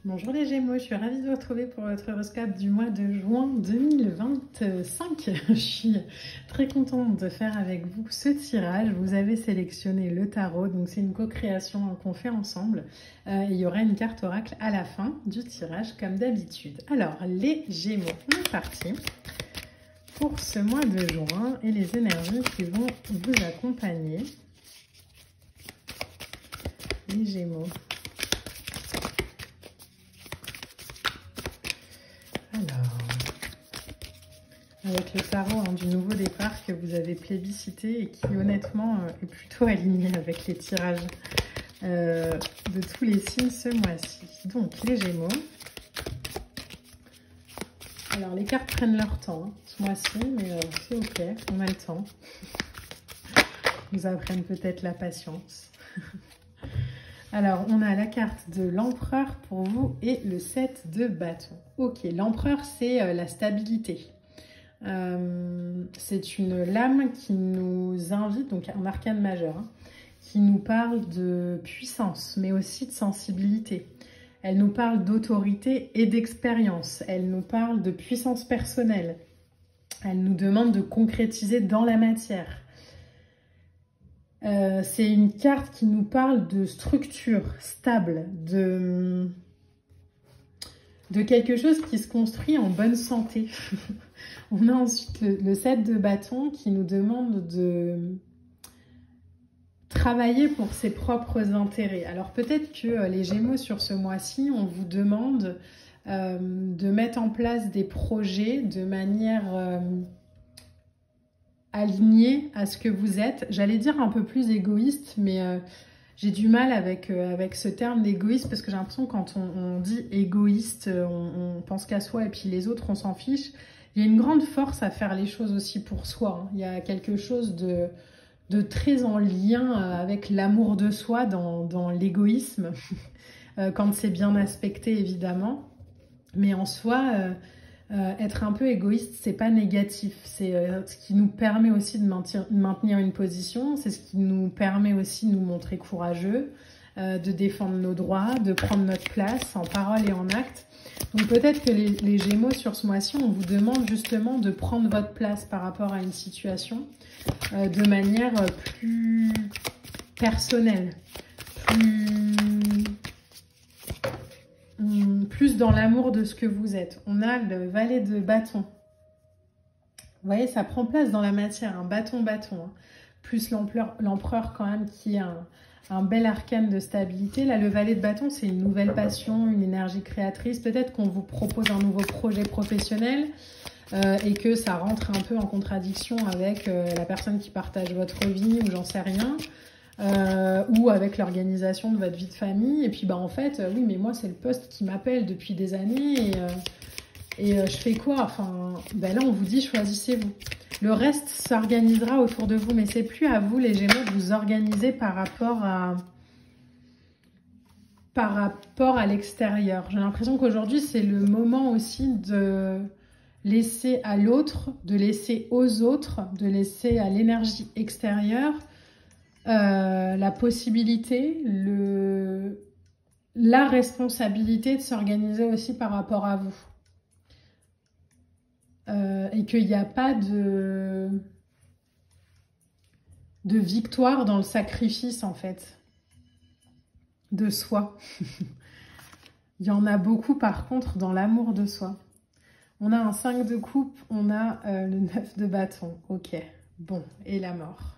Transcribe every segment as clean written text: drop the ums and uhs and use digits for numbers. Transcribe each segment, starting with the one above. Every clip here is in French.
Bonjour les Gémeaux, je suis ravie de vous retrouver pour votre horoscope du mois de juin 2025. Je suis très contente de faire avec vous ce tirage. Vous avez sélectionné le tarot, donc c'est une co-création qu'on fait ensemble. Il y aura une carte oracle à la fin du tirage comme d'habitude. Alors les Gémeaux, on est parti pour ce mois de juin et les énergies qui vont vous accompagner. Les Gémeaux. Alors, avec le tarot du nouveau départ que vous avez plébiscité et qui honnêtement est plutôt aligné avec les tirages de tous les signes ce mois-ci. Donc les Gémeaux. Alors les cartes prennent leur temps ce mois-ci, mais c'est ok, on a le temps. Ils nous apprennent peut-être la patience. Alors, on a la carte de l'empereur pour vous et le 7 de bâton. Ok, l'empereur, c'est la stabilité. C'est une lame qui nous invite, donc un arcane majeur, qui nous parle de puissance, mais aussi de sensibilité. Elle nous parle d'autorité et d'expérience. Elle nous parle de puissance personnelle. Elle nous demande de concrétiser dans la matière. C'est une carte qui nous parle de structure stable, de quelque chose qui se construit en bonne santé. On a ensuite le 7 de bâton qui nous demande de travailler pour ses propres intérêts. Alors peut-être que les Gémeaux sur ce mois-ci, on vous demande de mettre en place des projets de manière aligné à ce que vous êtes. J'allais dire un peu plus égoïste, mais j'ai du mal avec ce terme d'égoïste parce que j'ai l'impression que quand on dit égoïste, on pense qu'à soi et puis les autres, on s'en fiche. Il y a une grande force à faire les choses aussi pour soi. Il y a quelque chose de très en lien avec l'amour de soi dans l'égoïsme, quand c'est bien aspecté évidemment. Mais en soi... être un peu égoïste, c'est pas négatif. C'est ce qui nous permet aussi de maintenir une position. C'est ce qui nous permet aussi de nous montrer courageux, de défendre nos droits, de prendre notre place en parole et en acte. Donc peut-être que les Gémeaux sur ce mois-ci, on vous demande justement de prendre votre place par rapport à une situation de manière plus personnelle, plus dans l'amour de ce que vous êtes. On a le valet de bâton. Vous voyez, ça prend place dans la matière, un bâton. Plus l'empereur quand même qui est un bel arcane de stabilité. Là, le valet de bâton, c'est une nouvelle passion, une énergie créatrice. Peut-être qu'on vous propose un nouveau projet professionnel et que ça rentre un peu en contradiction avec la personne qui partage votre vie ou j'en sais rien. Ou avec l'organisation de votre vie de famille. Et puis, en fait, oui, mais moi, c'est le poste qui m'appelle depuis des années. Et je fais quoi? Enfin, là, on vous dit, choisissez-vous. Le reste s'organisera autour de vous. Mais c'est plus à vous, les Gémeaux, de vous organiser par rapport à l'extérieur. J'ai l'impression qu'aujourd'hui, c'est le moment aussi de laisser à l'autre, de laisser aux autres, de laisser à l'énergie extérieure la possibilité, la responsabilité de s'organiser aussi par rapport à vous. Et qu'il n'y a pas de victoire dans le sacrifice, en fait, de soi. Il y en a beaucoup, par contre, dans l'amour de soi. On a un 5 de coupe, on a le 9 de bâton. Ok, bon, et la mort.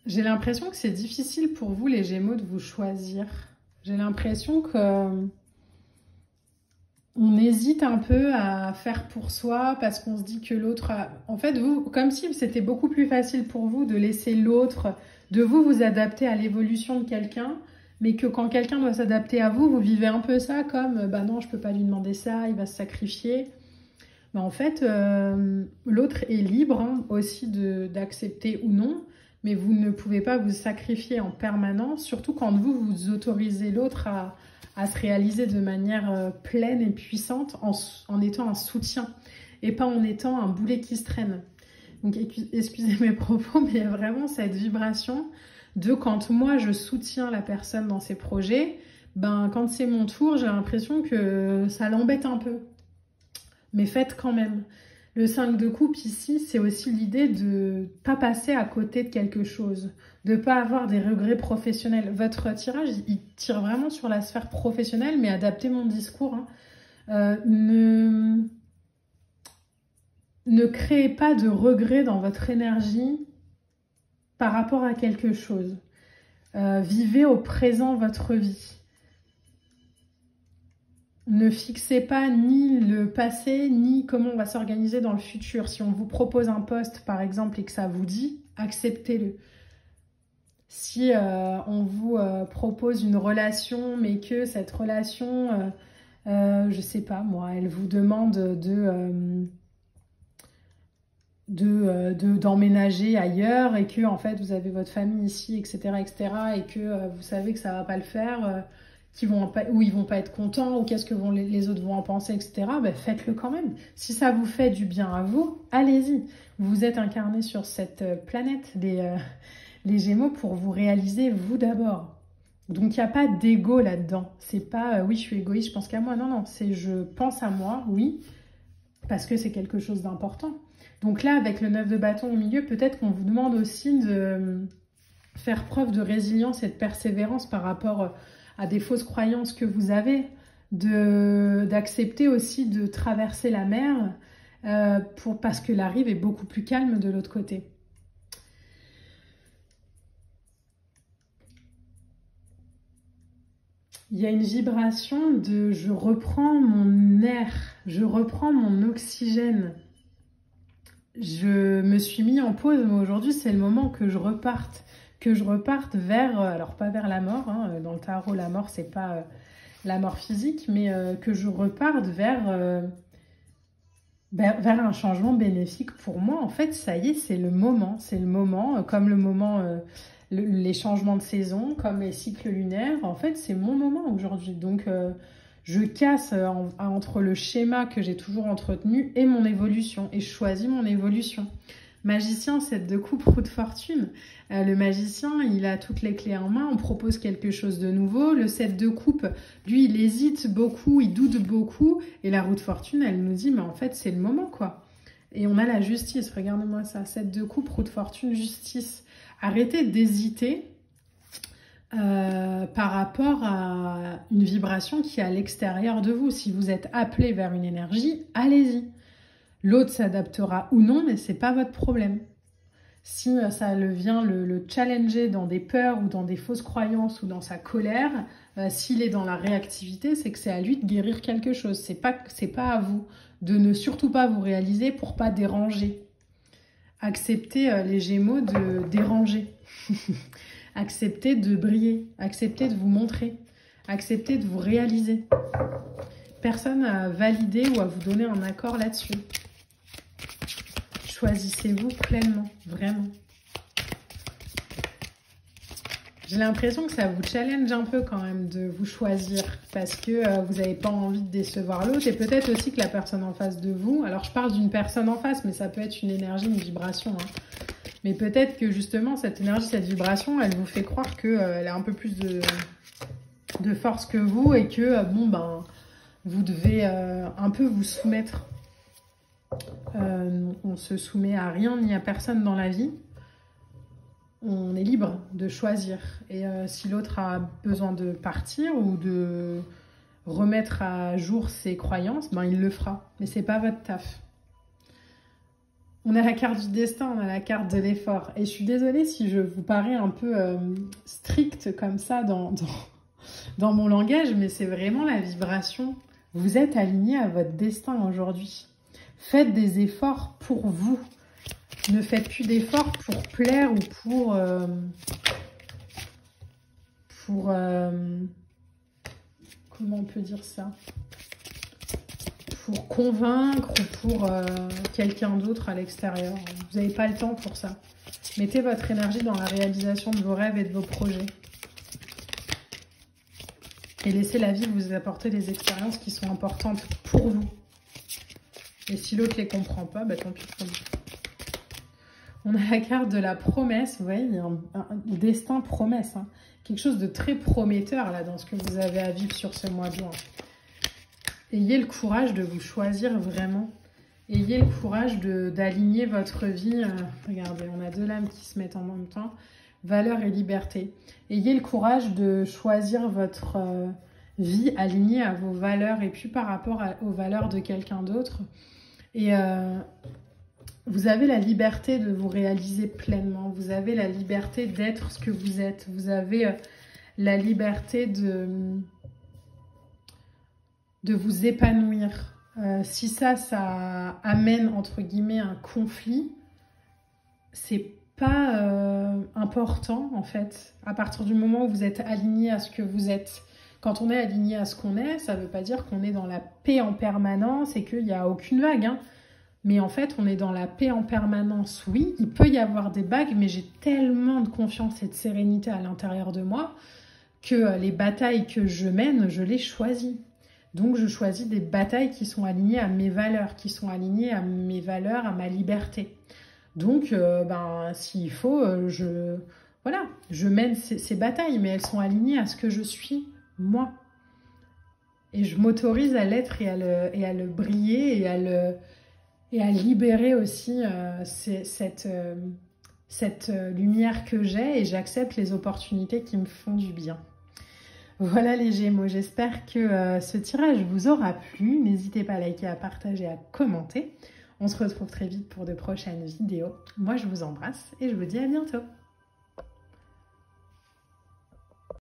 J'ai l'impression que c'est difficile pour vous, les Gémeaux, de vous choisir. J'ai l'impression que on hésite un peu à faire pour soi parce qu'on se dit que l'autre a... En fait, vous, comme si c'était beaucoup plus facile pour vous de laisser l'autre, de vous adapter à l'évolution de quelqu'un, mais que quand quelqu'un doit s'adapter à vous, vous vivez un peu ça comme « non, je peux pas lui demander ça, il va se sacrifier ». En fait, l'autre est libre aussi d'accepter ou non. Mais vous ne pouvez pas vous sacrifier en permanence, surtout quand vous autorisez l'autre à se réaliser de manière pleine et puissante en étant un soutien et pas en étant un boulet qui se traîne. Donc excusez mes propos, mais il y a vraiment cette vibration de quand moi je soutiens la personne dans ses projets, ben quand c'est mon tour, j'ai l'impression que ça l'embête un peu. Mais faites quand même. Le 5 de coupe ici, c'est aussi l'idée de ne pas passer à côté de quelque chose, de ne pas avoir des regrets professionnels. Votre tirage, il tire vraiment sur la sphère professionnelle, mais adaptez mon discours. Hein. Ne créez pas de regrets dans votre énergie par rapport à quelque chose. Vivez au présent votre vie. Ne fixez pas ni le passé, ni comment on va s'organiser dans le futur. Si on vous propose un poste, par exemple, et que ça vous dit, acceptez-le. Si on vous propose une relation, mais que cette relation, je sais pas moi, elle vous demande d'emménager ailleurs et que en fait vous avez votre famille ici, etc., et que vous savez que ça va pas le faire, ou ils vont pas être contents, ou qu'est-ce que les autres vont en penser, etc., ben faites-le quand même. Si ça vous fait du bien à vous, allez-y. Vous êtes incarné sur cette planète, les Gémeaux, pour vous réaliser vous d'abord. Donc il n'y a pas d'ego là-dedans. C'est pas oui, je suis égoïste, je pense qu'à moi. Non, non, c'est je pense à moi, oui, parce que c'est quelque chose d'important. Donc là, avec le 9 de bâton au milieu, peut-être qu'on vous demande aussi de faire preuve de résilience et de persévérance par rapport à des fausses croyances que vous avez, d'accepter aussi de traverser la mer parce que la rive est beaucoup plus calme de l'autre côté. Il y a une vibration de je reprends mon air, je reprends mon oxygène. Je me suis mis en pause, mais aujourd'hui c'est le moment que je reparte vers, alors pas vers la mort, hein, dans le tarot la mort c'est pas la mort physique, mais que je reparte vers un changement bénéfique pour moi. En fait ça y est, c'est le moment, comme le moment, les changements de saison, comme les cycles lunaires, en fait c'est mon moment aujourd'hui, donc je casse entre le schéma que j'ai toujours entretenu et mon évolution, et je choisis mon évolution. Magicien, 7 de coupe, roue de fortune. Le magicien, il a toutes les clés en main, on propose quelque chose de nouveau. Le 7 de coupe, lui, il hésite beaucoup, il doute beaucoup. Et la roue de fortune, elle nous dit, mais en fait, c'est le moment, quoi. Et on a la justice, regardez-moi ça. 7 de coupe, roue de fortune, justice. Arrêtez d'hésiter par rapport à une vibration qui est à l'extérieur de vous. Si vous êtes appelé vers une énergie, allez-y. L'autre s'adaptera ou non, mais c'est pas votre problème. Si ça vient le challenger dans des peurs ou dans des fausses croyances ou dans sa colère, s'il est dans la réactivité, c'est que c'est à lui de guérir quelque chose. C'est pas à vous de ne surtout pas vous réaliser pour pas déranger. Acceptez les Gémeaux de déranger. Acceptez de briller. Acceptez de vous montrer. Acceptez de vous réaliser. Personne à valider ou à vous donner un accord là-dessus. Choisissez-vous pleinement, vraiment. J'ai l'impression que ça vous challenge un peu quand même de vous choisir parce que vous n'avez pas envie de décevoir l'autre et peut-être aussi que la personne en face de vous, alors je parle d'une personne en face, mais ça peut être une énergie, une vibration, hein. Mais peut-être que justement cette énergie, cette vibration, elle vous fait croire qu'elle a un peu plus de force que vous et que vous devez un peu vous soumettre. On se soumet à rien ni à personne dans la vie. On est libre de choisir. Et si l'autre a besoin de partir ou de remettre à jour ses croyances, il le fera. Mais c'est pas votre taf. On a la carte du destin, on a la carte de l'effort. Et je suis désolée si je vous parais un peu stricte comme ça dans mon langage, mais c'est vraiment la vibration. Vous êtes aligné à votre destin aujourd'hui. Faites des efforts pour vous. Ne faites plus d'efforts pour plaire ou comment on peut dire ça? Pour convaincre ou pour quelqu'un d'autre à l'extérieur. Vous n'avez pas le temps pour ça. Mettez votre énergie dans la réalisation de vos rêves et de vos projets. Et laissez la vie vous apporter des expériences qui sont importantes pour vous. Et si l'autre ne les comprend pas, tant pis pour lui. On a la carte de la promesse, vous voyez, il y a un destin promesse, hein. Quelque chose de très prometteur là dans ce que vous avez à vivre sur ce mois de juin. Ayez le courage de vous choisir vraiment. Ayez le courage d'aligner votre vie. Regardez, on a deux lames qui se mettent en même temps. Valeur et liberté. Ayez le courage de choisir votre vie alignée à vos valeurs et puis par rapport aux valeurs de quelqu'un d'autre. Et vous avez la liberté de vous réaliser pleinement. Vous avez la liberté d'être ce que vous êtes. Vous avez la liberté de vous épanouir. Si ça amène, entre guillemets, un conflit, c'est pas important, en fait. À partir du moment où vous êtes aligné à ce que vous êtes. Quand on est aligné à ce qu'on est, ça veut pas dire qu'on est dans la paix en permanence et qu'il n'y a aucune vague, hein. Mais en fait, on est dans la paix en permanence, oui. Il peut y avoir des vagues, mais j'ai tellement de confiance et de sérénité à l'intérieur de moi que les batailles que je mène, je les choisis. Donc, je choisis des batailles qui sont alignées à mes valeurs, qui sont alignées à mes valeurs, à ma liberté. Donc, s'il faut, voilà, je mène ces batailles, mais elles sont alignées à ce que je suis, moi. Et je m'autorise à l'être et à le briller et à libérer aussi cette lumière que j'ai et j'accepte les opportunités qui me font du bien. Voilà les Gémeaux, j'espère que ce tirage vous aura plu. N'hésitez pas à liker, à partager, à commenter. On se retrouve très vite pour de prochaines vidéos. Moi, je vous embrasse et je vous dis à bientôt.